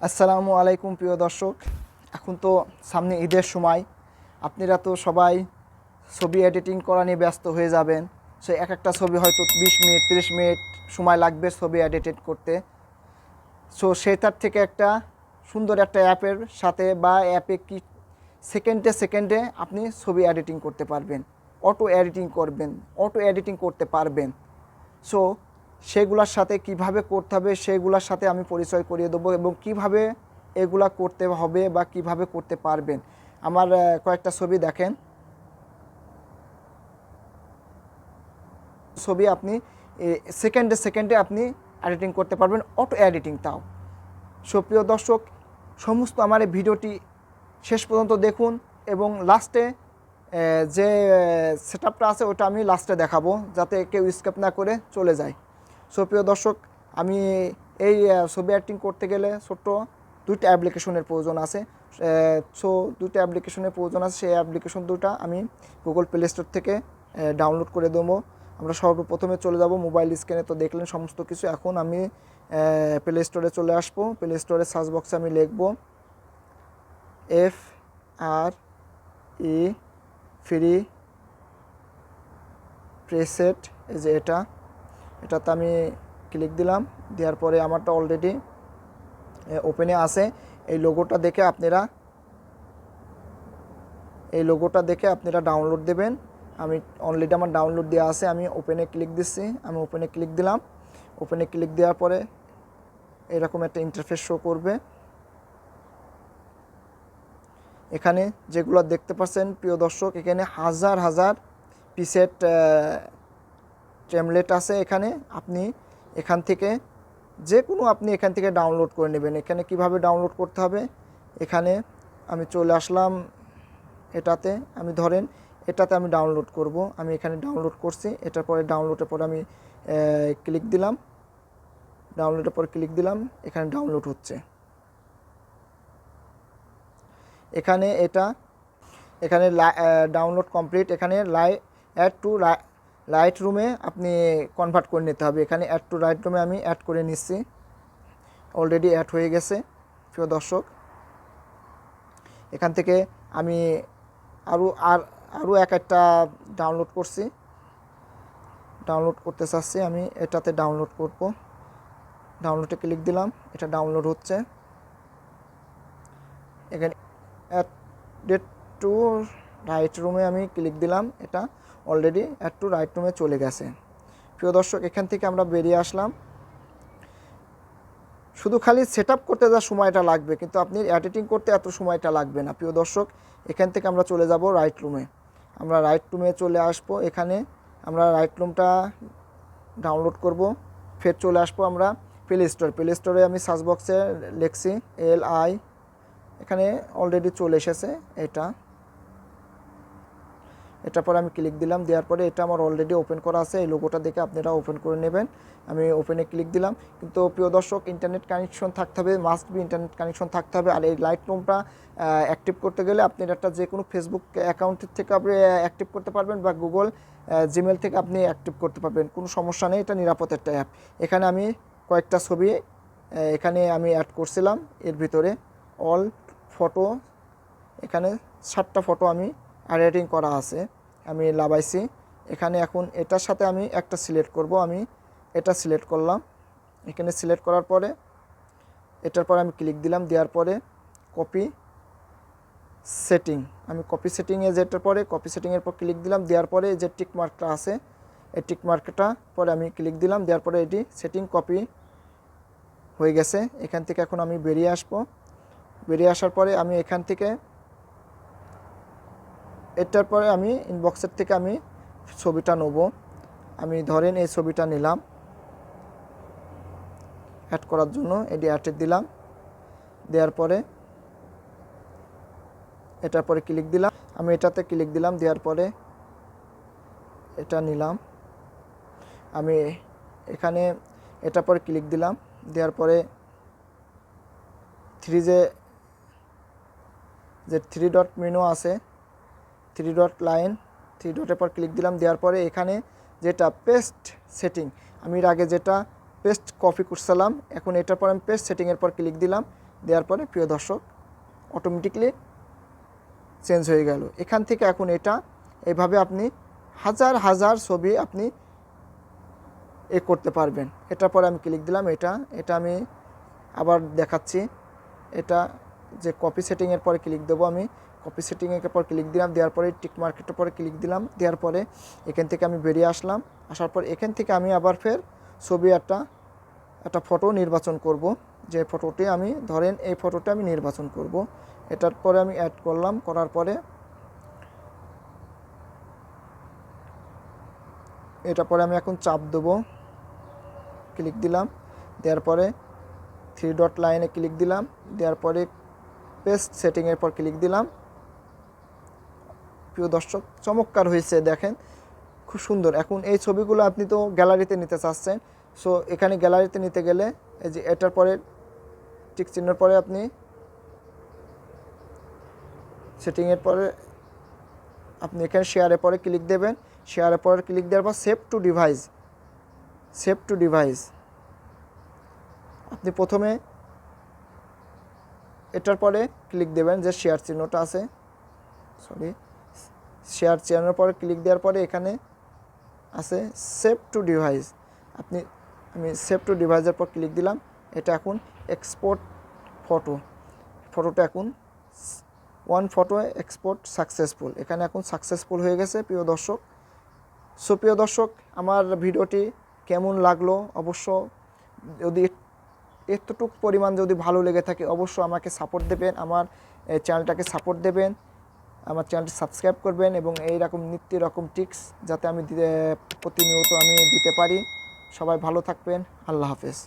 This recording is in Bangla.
আসসালামু আলাইকুম প্রিয় দর্শক। এখন তো সামনে ঈদের সময়, আপনারা তো সবাই ছবি এডিটিং করা নিয়ে ব্যস্ত হয়ে যাবেন। সে এক একটা ছবি হয়তো 20 মিনিট 30 মিনিট সময় লাগবে ছবি এডিট করতে। সো সেটার থেকে একটা সুন্দর একটা অ্যাপের সাথে বা অ্যাপে কি সেকেন্ডে সেকেন্ডে আপনি ছবি এডিটিং করতে পারবেন, অটো এডিটিং করতে পারবেন। সো সেগুলোর সাথে কিভাবে করতে হবে সেগুলোর সাথে আমি পরিচয় করিয়ে দেবো এবং কিভাবে এগুলা করতে হবে বা কিভাবে করতে পারবেন। আমার কয়েকটা ছবি দেখেন, ছবি আপনি সেকেন্ডে সেকেন্ডে আপনি এডিটিং করতে পারবেন, অটো এডিটিং তাও। সো প্রিয় দর্শক, সমস্ত আমার এই ভিডিওটি শেষ পর্যন্ত দেখুন এবং লাস্টে যে সেটআপটা আছে ওটা আমি লাস্টে দেখাবো, যাতে কেউ স্কিপ না করে চলে যায়। সো প্রিয় দর্শক, আমি এই ছবি এডিটিং করতে গেলে ছোট্ট দুইটা অ্যাপ্লিকেশনের প্রয়োজন আছে। সো দুইটা অ্যাপ্লিকেশনের প্রয়োজন আছে, সেই অ্যাপ্লিকেশন দুটা আমি গুগল প্লে স্টোর থেকে ডাউনলোড করে দেবো। আমরা সর্বপ্রথমে চলে যাব মোবাইল স্ক্রিনে, তো দেখলেন সমস্ত কিছু। এখন আমি প্লে স্টোরে চলে আসবো। প্লে স্টোরে সার্চ বক্সে আমি লিখব FRE ফ্রি প্রেসেট, এই যে এটাতে আমি ক্লিক দিলাম। দেওয়ার পরে আমারটা অলরেডি ওপেনে আছে। এই লোগোটা দেখে আপনারা ডাউনলোড দেবেন। আমি অলরেডি আমার ডাউনলোড দেওয়া আছে, আমি ওপেনে ক্লিক দিচ্ছি। আমি ওপেনে ক্লিক দিলাম। ওপেনে ক্লিক দেওয়ার পরে এরকম একটা ইন্টারফেস শো করবে। এখানে যেগুলো দেখতে পাচ্ছেন প্রিয় দর্শক, এখানে হাজার হাজার পিসেট টেমলেট আছে। এখানে আপনি এখান থেকে যে কোনো আপনি এখান থেকে ডাউনলোড করে নেবেন। এখানে কিভাবে ডাউনলোড করতে হবে, এখানে আমি চলে আসলাম। এটাতে আমি ধরেন এটাতে আমি ডাউনলোড করব। আমি এখানে ডাউনলোড করছি। এটার পরে ডাউনলোডের পরে আমি ক্লিক দিলাম। ডাউনলোডের পর ক্লিক দিলাম, এখানে ডাউনলোড হচ্ছে। এখানে এখানে ডাউনলোড কমপ্লিট। এখানে অ্যাড টু লাইট রুমে আপনি কনভার্ট করে নিতে হবে। এখানে অ্যাড টু লাইট রুমে আমি অ্যাড করে নিচ্ছি। অলরেডি অ্যাড হয়ে গেছে প্রিয় দর্শক। এখান থেকে আমি আরও একটা ডাউনলোড করতে চাচ্ছি। আমি এটাতে ডাউনলোড করব। ডাউনলোডে ক্লিক দিলাম, এটা ডাউনলোড হচ্ছে। এখানে অ্যাড টু রাইট রুমে আমি ক্লিক দিলাম। এটা অলরেডি অ্যাড টু রাইট রুমে চলে গেছে। প্রিয় দর্শক, এখান থেকে আমরা বেরিয়ে আসলাম। শুধু খালি সেট আপ করতে যা সময়টা লাগবে, কিন্তু আপনি এডিটিং করতে এত সময়টা লাগবে না প্রিয় দর্শক। এখান থেকে আমরা চলে যাব রাইট রুমে। আমরা রাইট রুমে চলে আসব। এখানে আমরা রাইট রুমটা ডাউনলোড করব। ফের চলে আসবো আমরা প্লে স্টোরে আমি সার্চ বক্সে লিখছি LI। এখানে অলরেডি চলে এসেছে এটার পরে আমি ক্লিক দিলাম। দেওয়ার পরে এটা আমার অলরেডি ওপেন করা আছে। এই লোগোটা দেখে আপনারা ওপেন করে নেবেন। আমি ওপেনে ক্লিক দিলাম। কিন্তু প্রিয় দর্শক, ইন্টারনেট কানেকশন থাকতে হবে, মাস্ট বি ইন্টারনেট কানেকশন থাকতে হবে। আর এই লাইট রুমটা অ্যাক্টিভ করতে গেলে আপনি একটা যে কোনো ফেসবুক অ্যাকাউন্টের থেকে আপনি অ্যাক্টিভ করতে পারবেন বা গুগল জিমেল থেকে আপনি অ্যাক্টিভ করতে পারবেন, কোনো সমস্যা নেই। এটা নিরাপদ একটা অ্যাপ। এখানে আমি কয়েকটা ছবি এখানে আমি অ্যাড করছিলাম। এর ভিতরে অল ফটো, এখানে 7টা ফটো আমি এডিটিং করা আছে, আমি লাগাইছি। এখানে এখন এটার সাথে আমি একটা সিলেক্ট করব। আমি এটা সিলেক্ট করলাম। এখানে সিলেক্ট করার পরে এটার পরে আমি ক্লিক দিলাম। দেওয়ার পরে কপি সেটিং, আমি কপি সেটিংয়ে যেটার পরে কপি সেটিংয়ের পর ক্লিক দিলাম। দেওয়ার পরে যে টিক মার্কটা আছে, এই টিক মার্কটা পরে আমি ক্লিক দিলাম। দেওয়ার পরে এটি সেটিং কপি হয়ে গেছে। এখান থেকে এখন আমি বেরিয়ে আসবো। বেরিয়ে আসার পরে আমি এখান থেকে এটার পরে আমি ইনবক্সের থেকে আমি ছবিটা নেব। আমি ধরেন এই ছবিটা নিলাম অ্যাড করার জন্য। এটি অ্যাডে দিলাম। দেওয়ার পরে এটার পরে ক্লিক দিলাম। আমি এটাতে ক্লিক দিলাম। দেওয়ার পরে এটা নিলাম। আমি এখানে এটার পরে ক্লিক দিলাম। দেওয়ার পরে যে থ্রি ডট মেনু আছে, থ্রি ডট লাইন, থ্রি ডটের পর ক্লিক দিলাম। দেওয়ার পরে এখানে যেটা পেস্ট সেটিং, আমি এর আগে যেটা পেস্ট কপি করছিলাম, এখন এটার পর আমি পেস্ট সেটিংয়ের পর ক্লিক দিলাম। দেওয়ার পরে প্রিয় দর্শক অটোমেটিকলি চেঞ্জ হয়ে গেল। এখান থেকে এখন এটা এইভাবে আপনি হাজার হাজার ছবি আপনি করতে পারবেন। এটার পরে আমি ক্লিক দিলাম, এটা আমি আবার দেখাচ্ছি। এটা যে কপি সেটিংয়ের পরে ক্লিক দেবো, আমি কপি সেটিংয়ের পর ক্লিক দিলাম, দেওয়ার পরে টিক মার্কেটের পরে ক্লিক দিলাম, দেওয়ার পরে এখান থেকে আমি বেরিয়ে আসলাম। আসার পর এখান থেকে আমি আবার ফের ছবি একটা ফটো নির্বাচন করব। যে ফটোটি আমি ধরেন এই ফটোটা আমি নির্বাচন করব। এটার পরে আমি অ্যাড করলাম, করার পরে এটা পরে আমি এখন চাপ দেবো, ক্লিক দিলাম, দেওয়ার পরে 3 ডট লাইনে ক্লিক দিলাম, দেওয়ার পরে পেস্ট সেটিংয়ের পর ক্লিক দিলাম। প্রিয় দর্শক চমৎকার হয়েছে, দেখেন খুব সুন্দর। এখন এই ছবিগুলো আপনি তো গ্যালারিতে নিতে চাচ্ছেন, সো এখানে গ্যালারিতে নিতে গেলে এই যে এটার পরে টিক চিহ্নের পরে আপনি সেটিংয়ের পরে আপনি এখানে শেয়ারের পরে ক্লিক দেবেন, শেয়ারের পরে ক্লিক দেওয়ার পর সেভ টু ডিভাইস আপনি প্রথমে এটার পরে ক্লিক দেবেন যে শেয়ার চিহ্নটা আছে, শেয়ার চিহ্নের পরে ক্লিক দেওয়ার পরে এখানে আছে সেভ টু ডিভাইস। আমি সেভ টু ডিভাইসের পর ক্লিক দিলাম। এটা এখন এক্সপোর্ট ফটোটা এখন ওয়ান ফটো এক্সপোর্ট সাকসেসফুল, এখানে এখন সাকসেসফুল হয়ে গেছে প্রিয় দর্শক। সো প্রিয় দর্শক আমার ভিডিওটি কেমন লাগলো অবশ্য, যদি এতটুকু পরিমাণ যদি ভালো লেগে থাকে অবশ্যই আমাকে সাপোর্ট দেবেন, আমার চ্যানেলটাকে সাপোর্ট দেবেন, আমার চ্যানেলটি সাবস্ক্রাইব করবেন এবং এইরকম নিত্য রকম টিপস যাতে আমি প্রতিনিয়ত আমি দিতে পারি। সবাই ভালো থাকবেন, আল্লাহ হাফেজ।